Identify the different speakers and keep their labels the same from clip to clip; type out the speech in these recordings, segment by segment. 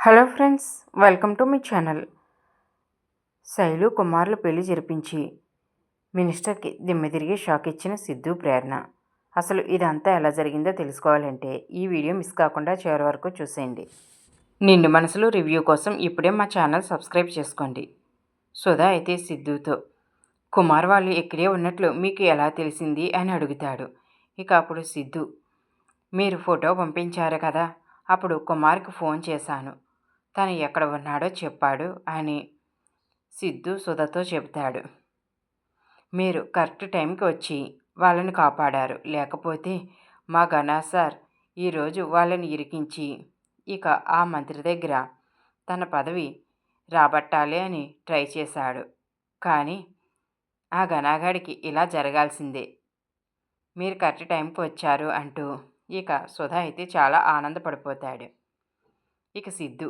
Speaker 1: Hello friends, welcome to my channel. Shailu కుమార్లు పెళ్లి జరిపించి మినిస్టర్కి దిమ్మె తిరిగి షాక్ ఇచ్చిన సిద్ధు ప్రేరణ. అసలు ఇదంతా ఎలా జరిగిందో తెలుసుకోవాలంటే ఈ వీడియో మిస్ కాకుండా చివరి వరకు చూసేయండి. నిండు మనసులు రివ్యూ కోసం ఇప్పుడే మా ఛానల్ సబ్స్క్రైబ్ చేసుకోండి. సుధా అయితే సిద్ధుతో కుమార్ వాళ్ళు ఇక్కడే ఉన్నట్లు మీకు ఎలా తెలిసింది అని అడుగుతాడు. ఇక అప్పుడు సిద్ధు, మీరు ఫోటో పంపించారు కదా, అప్పుడు కుమార్కి ఫోన్ చేశాను, తను ఎక్కడ ఉన్నాడో చెప్పాడు అని సిద్ధు సుధతో చెబుతాడు. మీరు కరెక్ట్ టైంకి వచ్చి వాళ్ళని కాపాడారు, లేకపోతే మా గణా సార్ ఈరోజు వాళ్ళని ఇరికించి ఇక ఆ మంత్రి దగ్గర తన పదవి రాబట్టాలి అని ట్రై చేశాడు. కానీ ఆ గణాగాడికి ఇలా జరగాల్సిందే, మీరు కరెక్ట్ టైంకి వచ్చారు అంటూ ఇక సుధా అయితే చాలా ఆనందపడిపోతాడు. ఇక సిద్ధు,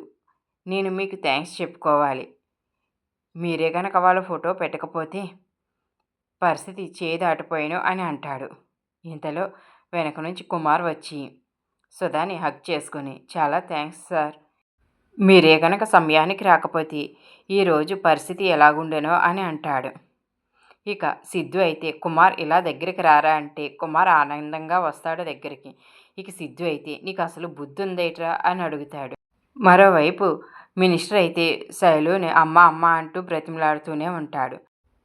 Speaker 1: నేను మీకు థ్యాంక్స్ చెప్పుకోవాలి, మీరే గనక వాళ్ళ ఫోటో పెట్టకపోతే పరిస్థితి చేయి దాటిపోయాను అని అంటాడు. ఇంతలో వెనక నుంచి కుమార్ వచ్చి సుధాని హగ్ చేసుకుని, చాలా థ్యాంక్స్ సార్, మీరే గనక సమయానికి రాకపోతే ఈరోజు పరిస్థితి ఎలాగుండెనో అని అంటాడు. ఇక సిద్ధు అయితే కుమార్ ఇలా దగ్గరికి రారా అంటే కుమార్ ఆనందంగా వస్తాడు దగ్గరికి. ఇక సిద్ధు అయితే నీకు అసలు బుద్ధి ఉందేట్రా అని అడుగుతాడు. మరోవైపు మినిస్టర్ అయితే శైలుని అమ్మ అమ్మ అంటూ బ్రతిమలాడుతూనే ఉంటాడు.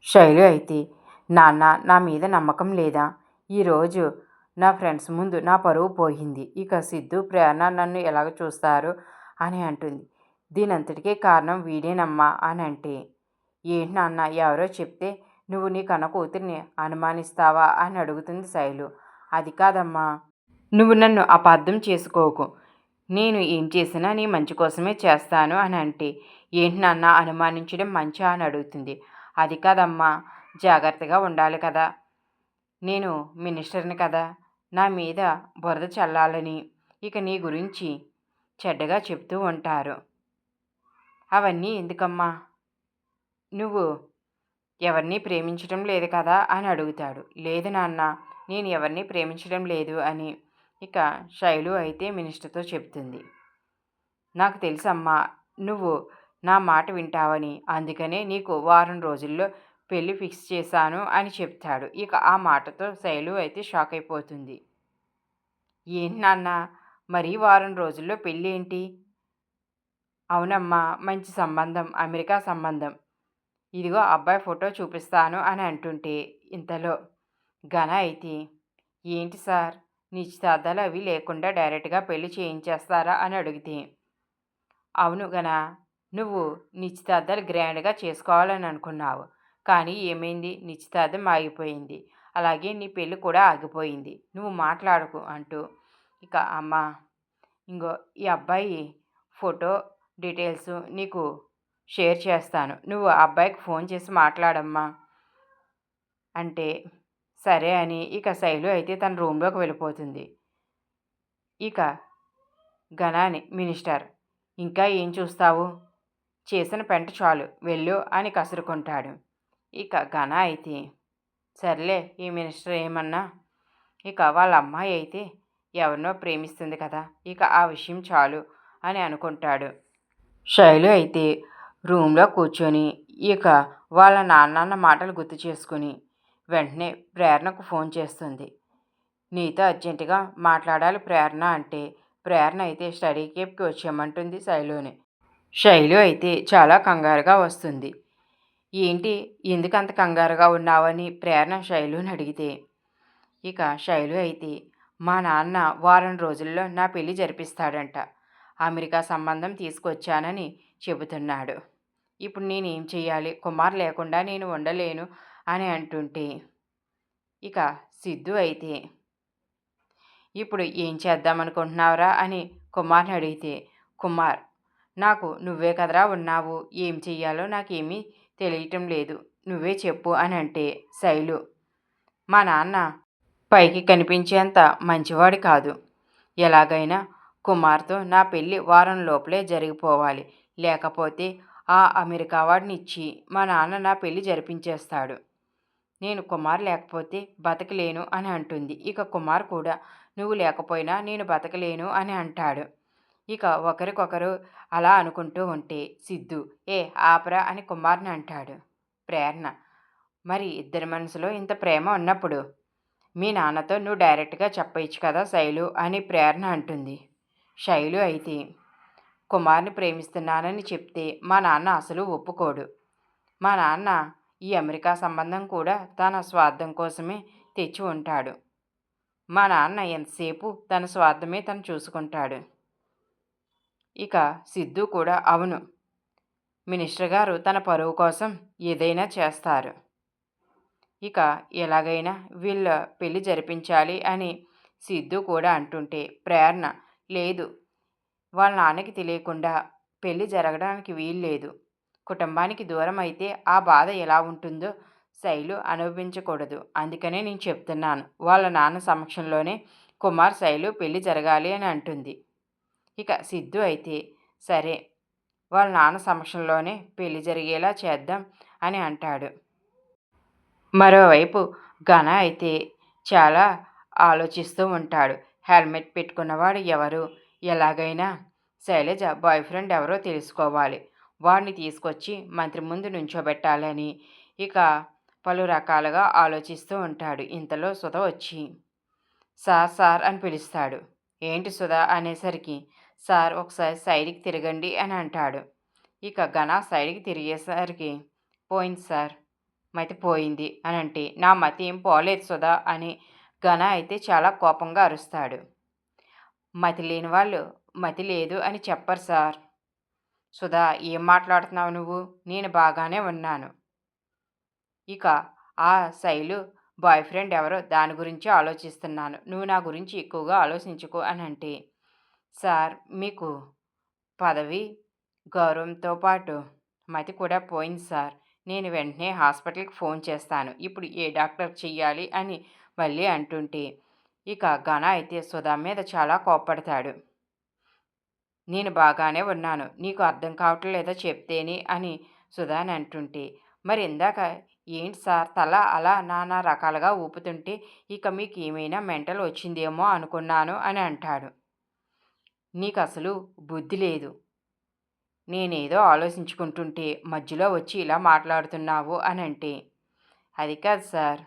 Speaker 1: శైలు అయితే నాన్న నా మీద నమ్మకం లేదా, ఈరోజు నా ఫ్రెండ్స్ ముందు నా పరువు పోయింది, ఇక సిద్ధు ప్రేరణ నన్ను ఎలాగ చూస్తారు అని అంటుంది. దీనంతటికీ కారణం వీడేనమ్మా అని అంటే, ఏంటి నాన్న ఎవరో చెప్తే నువ్వు నీ కన్న కూతురిని అనుమానిస్తావా అని అడుగుతుంది శైలు. అది కాదమ్మా, నువ్వు నన్ను అపార్థం చేసుకోకు, నేను ఏం చేసినా నీ మంచి కోసమే చేస్తాను అని అంటే, ఏంటి నాన్న అనుమానించడం మంచా అని అడుగుతుంది. అది కాదమ్మా, జాగ్రత్తగా ఉండాలి కదా, నేను మినిస్టర్ని కదా, నా మీద బురద చల్లాలని ఇక నీ గురించి చెడ్డగా చెప్తూ ఉంటారు, అవన్నీ ఎందుకమ్మా, నువ్వు ఎవరిని ప్రేమించడం లేదు కదా అని అడుగుతాడు. లేదు నాన్న, నేను ఎవరిని ప్రేమించడం లేదు అని ఇక శైలు అయితే మినిస్టర్తో చెప్తుంది. నాకు తెలుసమ్మా, నువ్వు నా మాట వింటావని, అందుకనే నీకు వారం రోజుల్లో పెళ్ళి ఫిక్స్ చేశాను అని చెప్తాడు. ఇక ఆ మాటతో శైలు అయితే షాక్ అయిపోతుంది. ఏంటి నాన్న, మరీ వారం రోజుల్లో పెళ్ళి ఏంటి? అవునమ్మా, మంచి సంబంధం, అమెరికా సంబంధం, ఇదిగో అబ్బాయి ఫోటో చూపిస్తాను అని అంటుంటే ఇంతలో ఘన అయితే, ఏంటి సార్, నిశ్చితార్థాలు అవి లేకుండా డైరెక్ట్గా పెళ్లి చేయించేస్తారా అని అడిగితే, అవును ఘన, నువ్వు నిశ్చితార్థాలు గ్రాండ్గా చేసుకోవాలని అనుకున్నావు, కానీ ఏమైంది, నిశ్చితార్థం ఆగిపోయింది, అలాగే నీ పెళ్ళి కూడా ఆగిపోయింది, నువ్వు మాట్లాడకు అంటూ ఇక అమ్మ, ఇంకో ఈ అబ్బాయి ఫోటో డీటెయిల్స్ నీకు షేర్ చేస్తాను, నువ్వు ఆ అబ్బాయికి ఫోన్ చేసి మాట్లాడమ్మా అంటే సరే అని ఇక శైలు అయితే తన రూమ్లోకి వెళ్ళిపోతుంది. ఇక ఘనాని మినిస్టర్, ఇంకా ఏం చూస్తావు, చేసిన పెంట చాలు వెళ్ళు అని కసురుకుంటాడు. ఇక ఘన అయితే సర్లే, ఈ మినిస్టర్ ఏమన్నా, ఇక వాళ్ళ అమ్మాయి అయితే ఎవరినో ప్రేమిస్తుంది కదా, ఇక ఆ విషయం చాలు అని అనుకుంటాడు. శైలు అయితే రూమ్లో కూర్చొని ఇక వాళ్ళ నాన్న మాటలు గుర్తు చేసుకుని వెంటనే ప్రేరణకు ఫోన్ చేస్తుంది. నీతో అర్జెంటుగా మాట్లాడాలి ప్రేరణ అంటే, ప్రేరణ అయితే స్టడీ కేప్కి వచ్చేయమంటుంది శైలుని. శైలు అయితే చాలా కంగారుగా వస్తుంది. ఏంటి, ఎందుకు అంత కంగారుగా ఉన్నావని ప్రేరణ శైలుని అడిగితే, ఇక శైలు అయితే మా నాన్న వారం రోజుల్లో నా పెళ్లి జరిపిస్తాడంట, అమెరికా సంబంధం తీసుకొచ్చానని చెబుతున్నాడు, ఇప్పుడు నేనేం చెయ్యాలి, కుమార్ లేకుండా నేను ఉండలేను అని అంటుంటే ఇక సిద్ధు అయితే ఇప్పుడు ఏం చేద్దామనుకుంటున్నావురా అని కుమార్ని అడిగితే, కుమార్, నాకు నువ్వే కదరా ఉన్నావు, ఏం చెయ్యాలో నాకేమీ తెలియటం లేదు, నువ్వే చెప్పు అని అంటే శైలు, మా నాన్న పైకి కనిపించేంత మంచివాడు కాదు, ఎలాగైనా కుమార్తో నా పెళ్ళి వారం లోపలే జరిగిపోవాలి, లేకపోతే ఆ అమెరికా వాడిని ఇచ్చి మా నాన్న నా పెళ్ళి జరిపించేస్తాడు, నేను కుమార్ లేకపోతే బతకలేను అని అంటుంది. ఇక కుమార్ కూడా నువ్వు లేకపోయినా నేను బతకలేను అని అంటాడు. ఇక ఒకరికొకరు అలా అనుకుంటూ ఉంటే సిద్ధు ఏ ఆపరా అని కుమార్ని అంటాడు. ప్రేరణ మరి ఇద్దరి మనసులో ఇంత ప్రేమ ఉన్నప్పుడు మీ నాన్నతో నువ్వు డైరెక్ట్గా చెప్పవచ్చు కదా శైలు అని ప్రేరణ అంటుంది. శైలు అయితే కుమార్ని ప్రేమిస్తున్నానని చెప్తే మా నాన్న అసలు ఒప్పుకోడు. మా నాన్న ఈ అమెరికా సంబంధం కూడా తన స్వార్థం కోసమే తెచ్చి ఉంటాడు. మా నాన్న ఎంతసేపు తన స్వార్థమే తను చూసుకుంటాడు. ఇక సిద్ధు కూడా అవును, మినిస్టర్ గారు తన పరువు కోసం ఏదైనా చేస్తారు. ఇక ఎలాగైనా వీళ్ళ పెళ్లి జరిపించాలి అని సిద్ధు కూడా అంటుంటే ప్రేరణ లేదు, వాళ్ళ నాన్నకి తెలియకుండా పెళ్లి జరగడానికి వీల్లేదు. కుటుంబానికి దూరం అయితే ఆ బాధ ఎలా ఉంటుందో శైలు అనుభవించకూడదు. అందుకనే నేను చెప్తున్నాను, వాళ్ళ నాన్న సమక్షంలోనే కుమార్ శైలు పెళ్లి జరగాలి అని అంటుంది. ఇక సిద్ధు అయితే సరే, వాళ్ళ నాన్న సమక్షంలోనే పెళ్లి జరిగేలా చేద్దాం అని అంటాడు. మరోవైపు ఘన అయితే చాలా ఆలోచిస్తూ ఉంటాడు. హెల్మెట్ పెట్టుకున్నవాడు ఎవరు, ఎలాగైనా శైలజ బాయ్ ఫ్రెండ్ ఎవరో తెలుసుకోవాలి, వాడిని తీసుకొచ్చి మంత్రి ముందు నుంచోబెట్టాలని ఇక పలు రకాలుగా ఆలోచిస్తూ ఉంటాడు. ఇంతలో సుధ వచ్చి సార్ సార్ అని పిలుస్తాడు. ఏంటి సుధా అనేసరికి సార్ ఒకసారి సైడ్కి తిరగండి అని అంటాడు. ఇక ఘన సైడ్కి తిరిగేసరికి పోయింది సార్, మతి పోయింది అని అంటే నా మతి ఏం పోలేదు సుధా అని ఘన అయితే చాలా కోపంగా అరుస్తాడు. మతి లేని వాళ్ళు మతి లేదు అని చెప్పరు సార్. సుధా ఏం మాట్లాడుతున్నావు నువ్వు, నేను బాగానే ఉన్నాను. ఇక ఆ శైలు బాయ్ ఫ్రెండ్ ఎవరో దాని గురించి ఆలోచిస్తున్నాను, నువ్వు నా గురించి ఎక్కువగా ఆలోచించుకో అని అంటే సార్ మీకు పదవి గౌరవంతో పాటు మతి కూడా పోయింది సార్, నేను వెంటనే హాస్పిటల్కి ఫోన్ చేస్తాను, ఇప్పుడు ఏ డాక్టర్ చెయ్యాలి అని మళ్ళీ అంటుంటే ఇక ఘన అయితే సుధా మీద చాలా కోప్పడతాడు. నేను బాగానే ఉన్నాను, నీకు అర్థం కావట్లేదో చెప్తేనే అని సుధాని అంటుంటే మరి ఇందాక ఏంటి సార్ తల అలా నానా రకాలుగా ఊపుతుంటే ఇక మీకు ఏమైనా మెంటల్ వచ్చిందేమో అనుకున్నాను అని అంటాడు. నీకు అసలు బుద్ధి లేదు, నేనేదో ఆలోచించుకుంటుంటే మధ్యలో వచ్చి ఇలా మాట్లాడుతున్నావు అని అంటే అది కాదు సార్,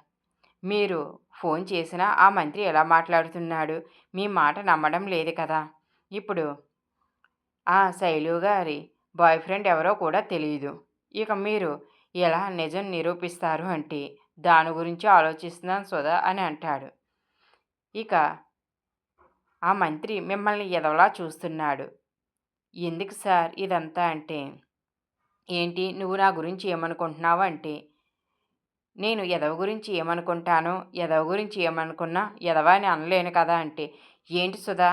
Speaker 1: మీరు ఫోన్ చేసినా ఆ మంత్రి ఎలా మాట్లాడుతున్నాడు, మీ మాట నమ్మడం లేదు కదా, ఇప్పుడు ఆ శైలు గారి బాయ్ ఫ్రెండ్ ఎవరో కూడా తెలియదు, ఇక మీరు ఎలా నిజం నిరూపిస్తారు అంటే దాని గురించి ఆలోచిస్తున్నాను సుధా అని అంటాడు. ఇక ఆ మంత్రి మిమ్మల్ని ఎదవలా చూస్తున్నాడు. ఎందుకు సార్ ఇదంతా అంటే ఏంటి నువ్వు నా గురించి ఏమనుకుంటున్నావు అంటే నేను ఎదవ గురించి ఏమనుకుంటానో ఎదవ గురించి ఏమనుకున్నా ఎదవ అని అనలేను కదా అంటే ఏంటి సుధా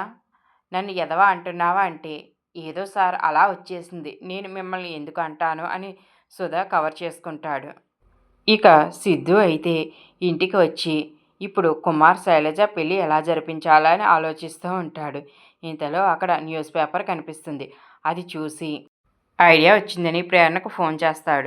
Speaker 1: నన్ను ఎదవ అంటున్నావా అంటే ఏదో సార్ అలా వచ్చేసింది, నేను మిమ్మల్ని ఎందుకు అంటాను అని సుధా కవర్ చేసుకుంటాడు. ఇక సిద్ధు అయితే ఇంటికి వచ్చి ఇప్పుడు కుమార్ శైలజ పెళ్ళి ఎలా జరిపించాలని ఆలోచిస్తూ ఉంటాడు. ఇంతలో అక్కడ న్యూస్ పేపర్ కనిపిస్తుంది. అది చూసి ఐడియా వచ్చిందని ప్రేరణకు ఫోన్ చేస్తాడు.